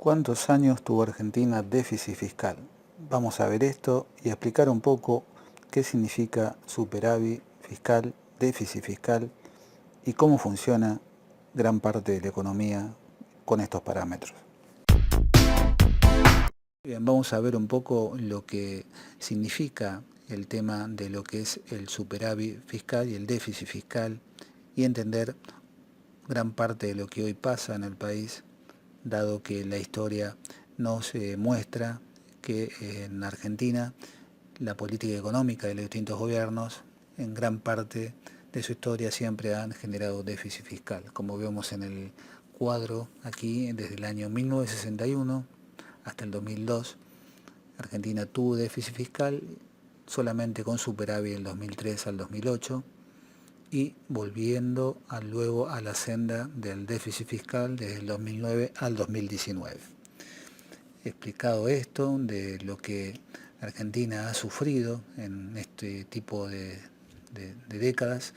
¿Cuántos años tuvo Argentina déficit fiscal? Vamos a ver esto y a explicar un poco qué significa superávit fiscal, déficit fiscal y cómo funciona gran parte de la economía con estos parámetros. Bien, vamos a ver un poco lo que significa el tema de lo que es el superávit fiscal y el déficit fiscal y entender gran parte de lo que hoy pasa en el país, dado que la historia nos muestra que en Argentina la política económica de los distintos gobiernos en gran parte de su historia siempre han generado déficit fiscal, como vemos en el cuadro aquí desde el año 1961 hasta el 2002. Argentina tuvo déficit fiscal solamente con superávit del 2003 al 2008 y volviendo luego a la senda del déficit fiscal desde el 2009 al 2019. Explicado esto de lo que Argentina ha sufrido en este tipo de décadas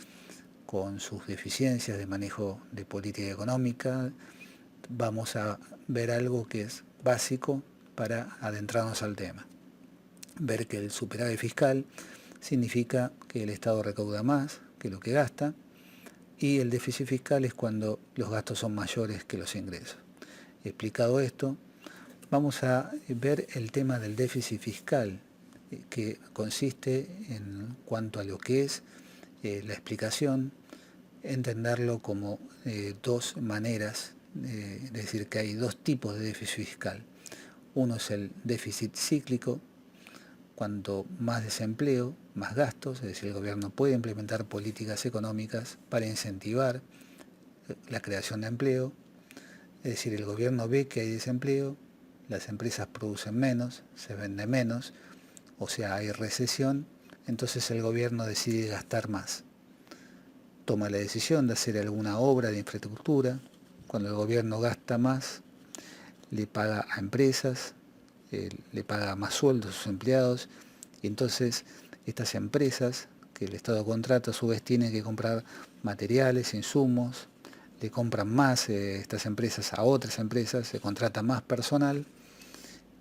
con sus deficiencias de manejo de política económica, vamos a ver algo que es básico para adentrarnos al tema. Ver que el superávit fiscal significa que el Estado recauda más que lo que gasta, y el déficit fiscal es cuando los gastos son mayores que los ingresos. Explicado esto, vamos a ver el tema del déficit fiscal, que consiste en cuanto a lo que es la explicación, entenderlo como dos maneras, es decir, que hay dos tipos de déficit fiscal. Uno es el déficit cíclico, cuanto más desempleo, más gastos, es decir, el gobierno puede implementar políticas económicas para incentivar la creación de empleo, es decir, el gobierno ve que hay desempleo, las empresas producen menos, se vende menos, o sea, hay recesión, entonces el gobierno decide gastar más. Toma la decisión de hacer alguna obra de infraestructura, cuando el gobierno gasta más, le paga a empresas, le paga más sueldos a sus empleados, y entonces estas empresas que el Estado contrata a su vez tienen que comprar materiales, insumos, le compran más estas empresas a otras empresas, se contrata más personal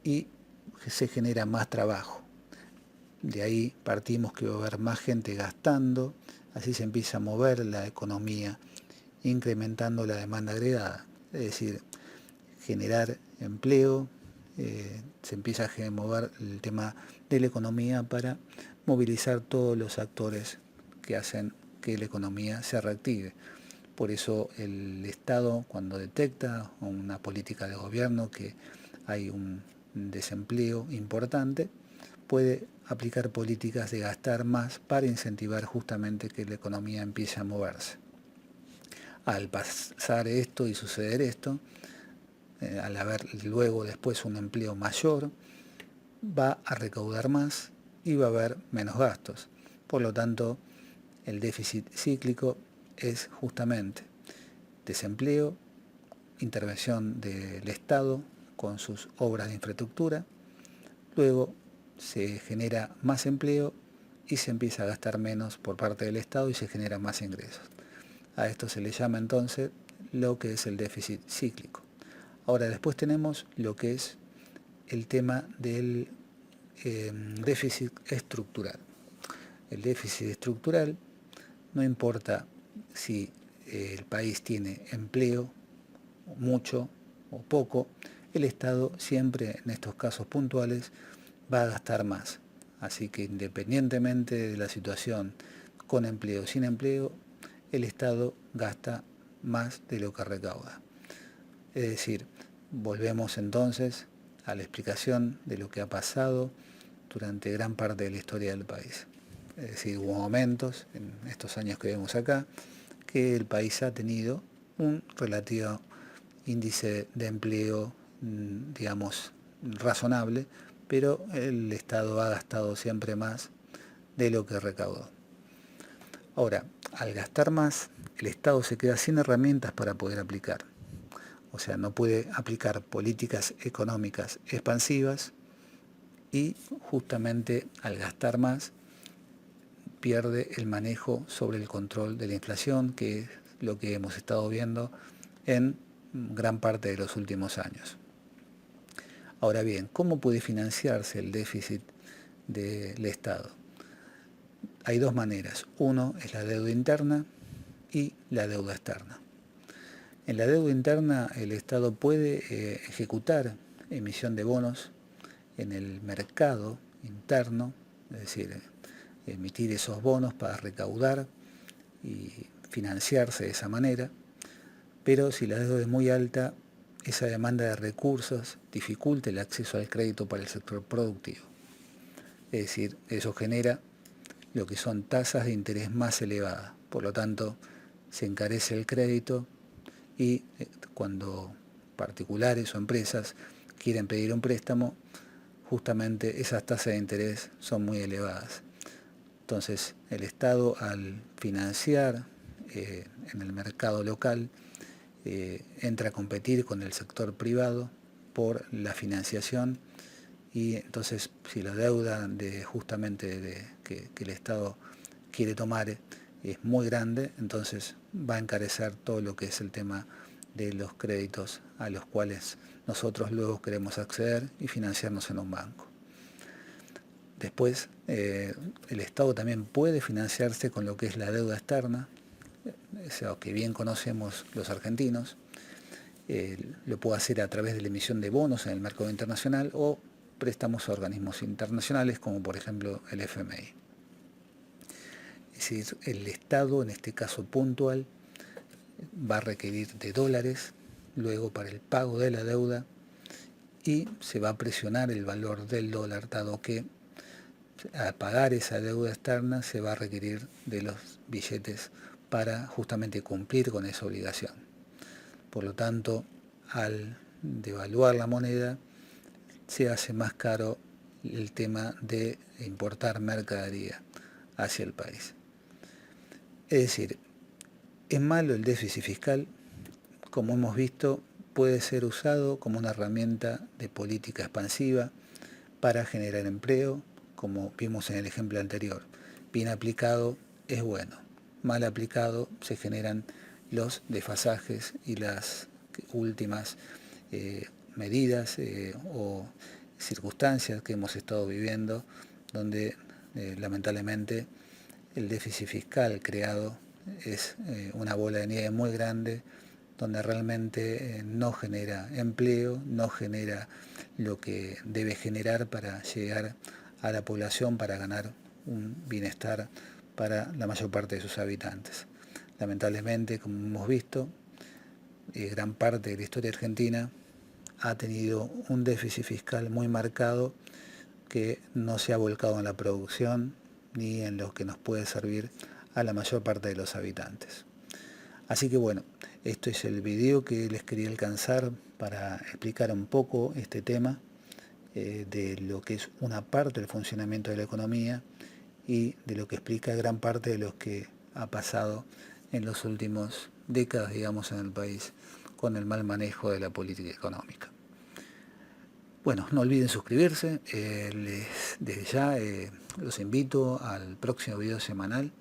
y se genera más trabajo. De ahí partimos que va a haber más gente gastando, así se empieza a mover la economía, incrementando la demanda agregada, es decir, generar empleo, se empieza a mover el tema de la economía para movilizar todos los actores que hacen que la economía se reactive. Por eso el Estado, cuando detecta una política de gobierno que hay un desempleo importante, puede aplicar políticas de gastar más para incentivar justamente que la economía empiece a moverse. Al pasar esto y suceder esto, al haber luego después un empleo mayor, va a recaudar más y va a haber menos gastos. Por lo tanto, el déficit cíclico es justamente desempleo, intervención del Estado con sus obras de infraestructura, luego se genera más empleo y se empieza a gastar menos por parte del Estado y se generan más ingresos. A esto se le llama entonces lo que es el déficit cíclico. Ahora después tenemos lo que es el tema del déficit estructural. El déficit estructural no importa si el país tiene empleo, mucho o poco, el Estado siempre en estos casos puntuales va a gastar más. Así que independientemente de la situación con empleo o sin empleo, el Estado gasta más de lo que recauda. Es decir, volvemos entonces a la explicación de lo que ha pasado durante gran parte de la historia del país. Es decir, hubo momentos en estos años que vemos acá que el país ha tenido un relativo índice de empleo, digamos, razonable, pero el Estado ha gastado siempre más de lo que recaudó. Ahora, al gastar más, el Estado se queda sin herramientas para poder aplicar. O sea, no puede aplicar políticas económicas expansivas y justamente al gastar más pierde el manejo sobre el control de la inflación, que es lo que hemos estado viendo en gran parte de los últimos años. Ahora bien, ¿cómo puede financiarse el déficit del Estado? Hay dos maneras. Uno es la deuda interna y la deuda externa. En la deuda interna el Estado puede ejecutar emisión de bonos en el mercado interno, es decir, emitir esos bonos para recaudar y financiarse de esa manera, pero si la deuda es muy alta, esa demanda de recursos dificulta el acceso al crédito para el sector productivo. Es decir, eso genera lo que son tasas de interés más elevadas. Por lo tanto, se encarece el crédito y cuando particulares o empresas quieren pedir un préstamo, justamente esas tasas de interés son muy elevadas. Entonces, el Estado, al financiar en el mercado local, entra a competir con el sector privado por la financiación, y entonces si la deuda que el Estado quiere tomar es muy grande, entonces va a encarecer todo lo que es el tema de los créditos a los cuales nosotros luego queremos acceder y financiarnos en un banco. Después, el Estado también puede financiarse con lo que es la deuda externa, eso que bien conocemos los argentinos. Lo puede hacer a través de la emisión de bonos en el mercado internacional o préstamos a organismos internacionales como por ejemplo el FMI. Es decir, el Estado en este caso puntual va a requerir de dólares luego para el pago de la deuda y se va a presionar el valor del dólar, dado que al pagar esa deuda externa se va a requerir de los billetes para justamente cumplir con esa obligación. Por lo tanto, al devaluar la moneda, se hace más caro el tema de importar mercadería hacia el país. Es decir, es malo el déficit fiscal, como hemos visto, puede ser usado como una herramienta de política expansiva para generar empleo, como vimos en el ejemplo anterior. Bien aplicado es bueno, mal aplicado se generan los desfasajes y las últimas medidas o circunstancias que hemos estado viviendo, donde lamentablemente el déficit fiscal creado es una bola de nieve muy grande, donde realmente no genera empleo, no genera lo que debe generar para llegar a la población, para ganar un bienestar para la mayor parte de sus habitantes. Lamentablemente, como hemos visto, gran parte de la historia argentina ha tenido un déficit fiscal muy marcado que no se ha volcado en la producción ni en lo que nos puede servir a la mayor parte de los habitantes. Así que bueno, esto es el video que les quería alcanzar para explicar un poco este tema de lo que es una parte del funcionamiento de la economía y de lo que explica gran parte de lo que ha pasado en las últimas décadas, digamos, en el país con el mal manejo de la política económica. Bueno, no olviden suscribirse, desde ya los invito al próximo video semanal,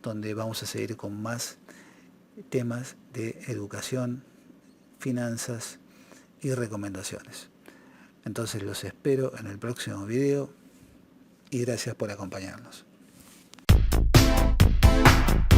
donde vamos a seguir con más temas de educación, finanzas y recomendaciones. Entonces los espero en el próximo video y gracias por acompañarnos.